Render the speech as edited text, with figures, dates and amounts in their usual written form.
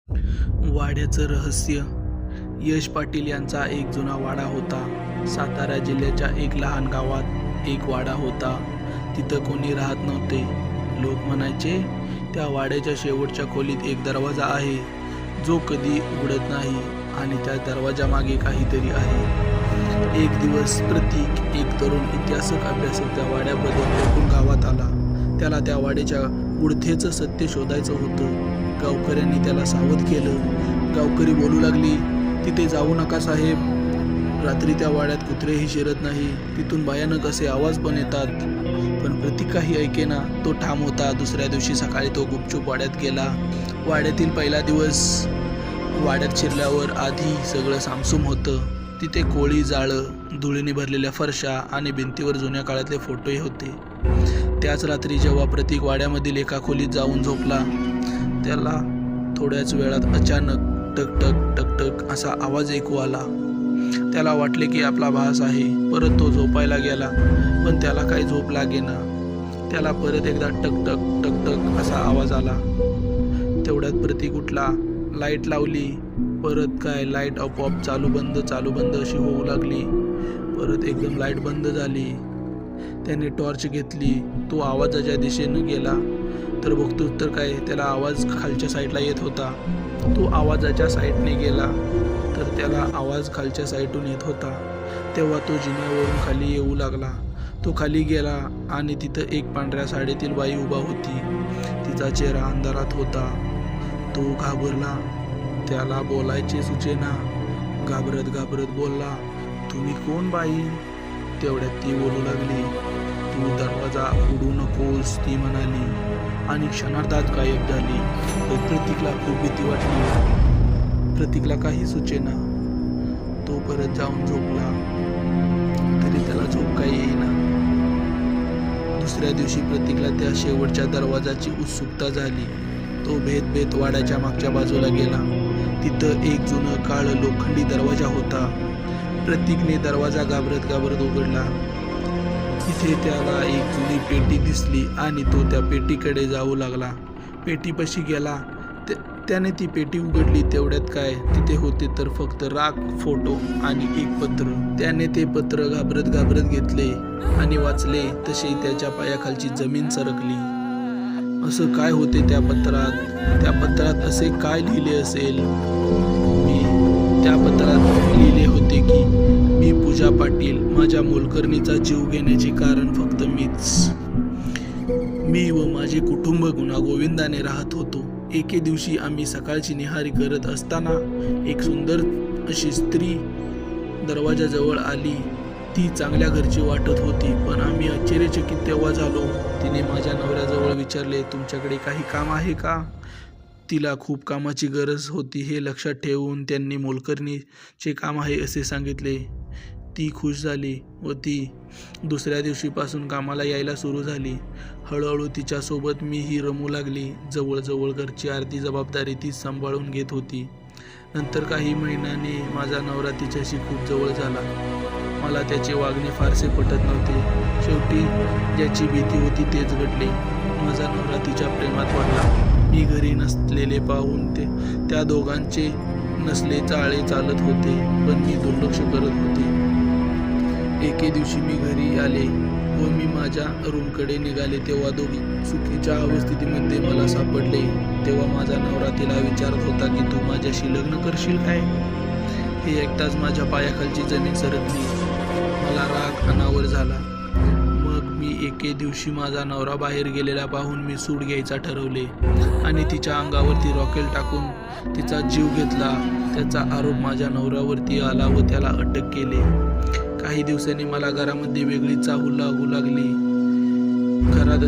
वाड्याचं रहस्य. यश पाटील यांचा एक जुना वाडा होता. सातारा जिल्ह्याच्या एक लहान गावात एक वाडा होता. तिथं कोणी राहत नव्हते. लोक म्हणायचे, त्या वाड्याच्या शेवटच्या खोलीत एक दरवाजा आहे, जो कधी उघडत नाही आणि त्या दरवाजामागे काहीतरी आहे. एक दिवस प्रतीक, एक तरुण इतिहासक अभ्यासक त्या वाड्याबद्दल ऐकून गावात आला. त्याला त्या वाड्याच्या गुढतेचं सत्य शोधायचं होतं. गावकऱ्यांनी त्याला सावध केलं. गावकरी बोलू लागली, तिथे जाऊ नका साहेब. रात्री त्या वाड्यात कुत्रेही शिरत नाही. तिथून भयानक असे आवाज पण येतात. पण प्रतीक काही ऐकेना. तो ठाम होता. दुसऱ्या दिवशी सकाळी तो गुपचूप वाड्यात गेला. वाड्यातील पहिला दिवस. वाड्यात शिरल्यावर आधी सगळं सामसूम होतं. तिथे कोळी जाळं, धुळीने भरलेल्या फरशा आणि भिंतीवर जुन्या काळातले फोटोही होते. त्याच रात्री जेव्हा प्रतीक वाड्यामधील एका खोलीत जाऊन झोपला, त्याला थोड्याच वेळात अचानक टकटक टकटक असा आवाज ऐकू आला. त्याला वाटले की आपला भास आहे. परत तो झोपायला गेला, पण त्याला काही झोप लागेना. त्याला परत एकदा टकटक टकटक असा आवाज आला. तेवढ्यात प्रतीक उठला. लाईट लावली. परत काय, लाईट आपोआप चालू बंद अशी होऊ लागली. परत एकदम लाईट बंद झाली. त्याने टॉर्च घेतली. तो आवाजाच्या दिशेनं गेला तर बघतो तर काय, त्याला आवाज खालच्या साईडला येत होता. तो आवाजाच्या साईडने गेला तर त्याला आवाज खालच्या साईडून येत होता. तेव्हा तो जिन्यावरून खाली येऊ लागला. तो खाली गेला आणि तिथं एक पांढऱ्या साडीतील बाई उभा होती. तिचा चेहरा अंधारात होता. तो घाबरला. त्याला बोलायचे सुचेना. घाबरत घाबरत बोलला, तुम्ही कोण बाई? तेवढ्यात ती बोलू लागली, तू दरवाजा उघडू नकोस, ती म्हणाली आणि क्षणार्धात गायब झाली. प्रतीकला खूप भीती वाटली. प्रतीकला काही सुचेना. तो परत जाऊन झोपला, तरी त्याला झोप काही येईना. दुसऱ्या दिवशी प्रतीकला त्या शेवटच्या दरवाजाची उत्सुकता झाली. तो भेत वाड्याच्या मागच्या बाजूला गेला. तिथं एक जुनं काळं लोखंडी दरवाजा होता. प्रतीकने दरवाजा घाबरत उघडला. तिथे त्याला एक जुनी पेटी दिसली आणि तो त्या पेटीकडे जाऊ लागला. पेटीपाशी गेला. त्याने ती पेटी उघडली. तेवढ्यात काय, तिथे होते तर फक्त राख, फोटो आणि एक पत्र. त्याने ते पत्र घाबरत घेतले आणि वाचले. तसे त्याच्या पायाखालची जमीन सरकली. असं काय होते त्या पत्रात? त्या पत्रात असे काय लिहिले असेल? त्या पत्रात लिहिले होते की, मी पूजा पाटील, माझ्या मोलकरणीचा जीव घेण्याचे कारण फक्त मीच. मी व माझे कुटुंब गुण्यागोविंदाने राहत होतो. एके दिवशी आम्ही सकाळची निहारी करत असताना एक सुंदर अशी स्त्री दरवाजाजवळ आली. ती चांगल्या घरची वाटत होती, पण आम्ही आश्चर्यचकित तेव्हा झालो. तिने माझ्या नवऱ्याजवळ विचारले, तुमच्याकडे काही काम आहे का? तिला खूप कामाची गरज होती हे लक्षात ठेवून त्यांनी मोलकरणीचे काम आहे असे सांगितले. ती खुश झाली व ती दुसऱ्या दिवशीपासून कामाला यायला सुरू झाली. हळूहळू तिच्यासोबत मीही रमू लागली. जवळजवळ घरची अर्धी जबाबदारी तीच सांभाळून घेत होती. नंतर काही महिन्याने माझा नवरा तिच्याशी खूप जवळ झाला. मला त्याचे वागणे फारसे पटत नव्हते. शेवटी ज्याची भीती होती तेच घडले. माझा नवरा तिच्या प्रेमात पडला. मी घरी नसलेले पाहून त्या दोघांचे नसले चाळे चालत होते, पण मी दुर्लक्ष करत होते. एके दिवशी मी घरी आले व मी माझ्या रूमकडे निघाले तेव्हा दोघी चुकीच्या अवस्थेमध्ये मला सापडले. तेव्हा माझा नवरा तिला विचारत होता की, तू माझ्याशी लग्न करशील काय? हे ऐकताच माझ्या पायाखालची जमीन सरकली. मला राग अनावर झाला. मग मी एके दिवशी माझा नवरा बाहेर गेलेला पाहून मी सूड घ्यायचा ठरवले आणि तिच्या अंगावरती रॉकेल टाकून तिचा जीव घेतला. त्याचा आरोप माझ्या नवऱ्यावरती आला व त्याला अटक केले. काही दिवसांनी मला घरामध्ये वेगळी चाहूल लागू लागली. घरात